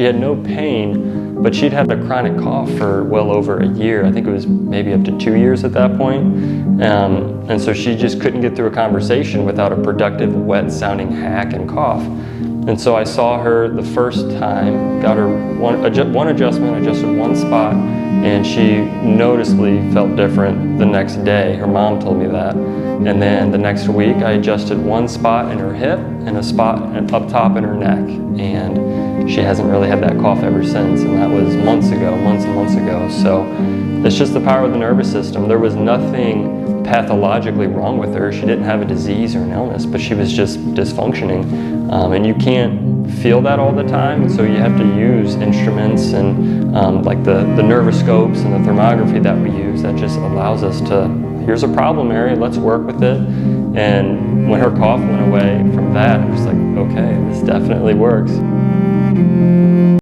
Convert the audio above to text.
She had no pain, but she'd had a chronic cough for well over a year. I think it was maybe up to 2 years at that point. And so she just couldn't get through a conversation without a productive, wet-sounding hack and cough. And so I saw her the first time, got her one adjustment, adjusted one spot, and she noticeably felt different the next day. Her mom told me that. And then the next week, I adjusted one spot in her hip and a spot up top in her neck. And she hasn't really had that cough ever since, and that was months and months ago. So it's just the power of the nervous system. There was nothing pathologically wrong with her. She didn't have a disease or an illness, but she was just dysfunctioning. And you can't feel that all the time, so you have to use instruments and like the nervoscopes and the thermography that we use that just allows us to, here's a problem area, let's work with it. And when her cough went away from that, it was like, okay, this definitely works.